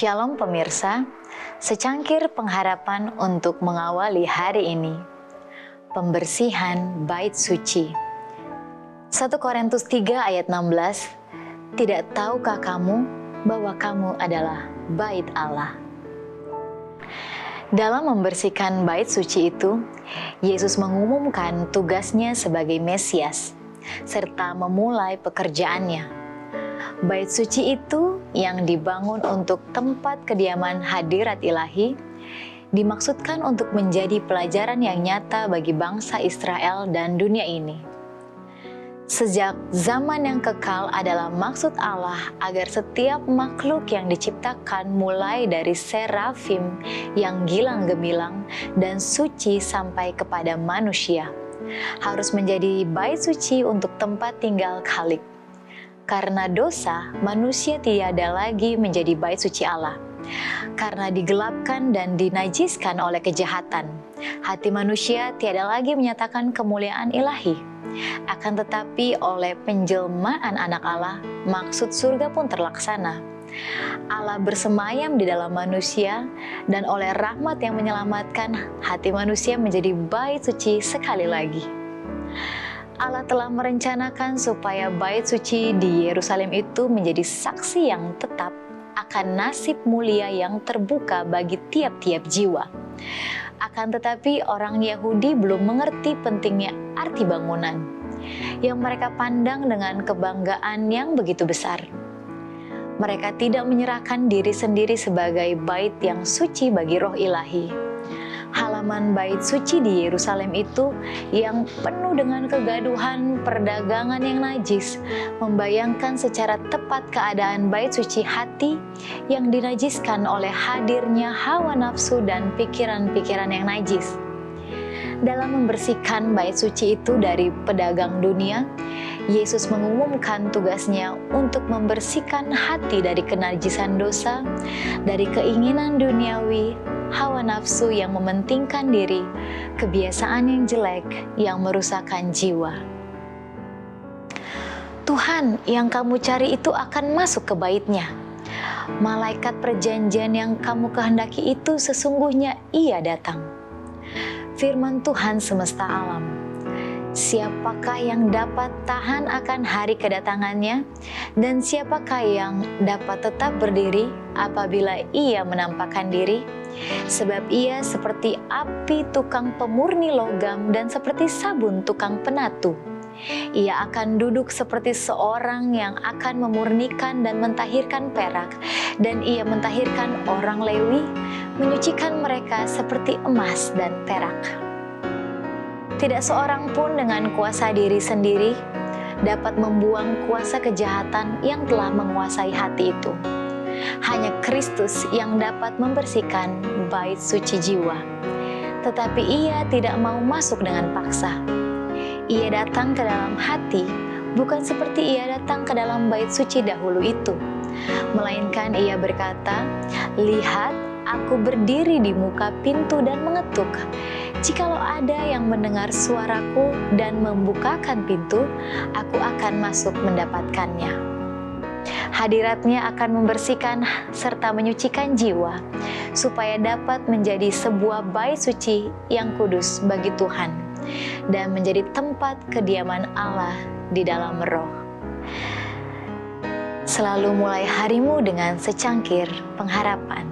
Shalom pemirsa, secangkir pengharapan untuk mengawali hari ini. Pembersihan bait suci. 1 Korintus 3 ayat 16, tidak tahukah kamu bahwa kamu adalah bait Allah? Dalam membersihkan bait suci itu, Yesus mengumumkan tugasnya sebagai Mesias, serta memulai pekerjaannya. Bait suci itu yang dibangun untuk tempat kediaman hadirat ilahi, dimaksudkan untuk menjadi pelajaran yang nyata bagi bangsa Israel dan dunia ini. Sejak zaman yang kekal adalah maksud Allah agar setiap makhluk yang diciptakan mulai dari serafim yang gilang gemilang dan suci sampai kepada manusia, harus menjadi bait suci untuk tempat tinggal Khalik. Karena dosa, manusia tiada lagi menjadi bait suci Allah. Karena digelapkan dan dinajiskan oleh kejahatan, hati manusia tiada lagi menyatakan kemuliaan ilahi. Akan tetapi oleh penjelmaan anak Allah, maksud surga pun terlaksana. Allah bersemayam di dalam manusia, dan oleh rahmat yang menyelamatkan, hati manusia menjadi bait suci sekali lagi. Allah telah merencanakan supaya bait suci di Yerusalem itu menjadi saksi yang tetap akan nasib mulia yang terbuka bagi tiap-tiap jiwa. Akan tetapi orang Yahudi belum mengerti pentingnya arti bangunan, yang mereka pandang dengan kebanggaan yang begitu besar. Mereka tidak menyerahkan diri sendiri sebagai bait yang suci bagi roh ilahi. Halaman bait suci di Yerusalem itu yang penuh dengan kegaduhan perdagangan yang najis, membayangkan secara tepat keadaan bait suci hati yang dinajiskan oleh hadirnya hawa nafsu dan pikiran-pikiran yang najis. Dalam membersihkan bait suci itu dari pedagang dunia, Yesus mengumumkan tugasnya untuk membersihkan hati dari kenajisan dosa, dari keinginan duniawi, hawa nafsu yang mementingkan diri, kebiasaan yang jelek yang merusakkan jiwa. Tuhan yang kamu cari itu akan masuk ke bait-Nya. Malaikat perjanjian yang kamu kehendaki itu sesungguhnya Ia datang. Firman Tuhan semesta alam. Siapakah yang dapat tahan akan hari kedatangannya, dan siapakah yang dapat tetap berdiri apabila Ia menampakkan diri? Sebab Ia seperti api tukang pemurni logam dan seperti sabun tukang penatu. Ia akan duduk seperti seorang yang akan memurnikan dan mentahirkan perak, dan Ia mentahirkan orang Lewi, menyucikan mereka seperti emas dan perak. Tidak seorang pun dengan kuasa diri sendiri dapat membuang kuasa kejahatan yang telah menguasai hati itu. Hanya Kristus yang dapat membersihkan bait suci jiwa. Tetapi Ia tidak mau masuk dengan paksa. Ia datang ke dalam hati, bukan seperti Ia datang ke dalam bait suci dahulu itu. Melainkan Ia berkata, "Lihat, aku berdiri di muka pintu dan mengetuk. Jikalau ada yang mendengar suaraku dan membukakan pintu, aku akan masuk mendapatkannya." Hadirat-Nya akan membersihkan serta menyucikan jiwa, supaya dapat menjadi sebuah bait suci yang kudus bagi Tuhan, dan menjadi tempat kediaman Allah di dalam roh. Selalu mulai harimu dengan secangkir pengharapan.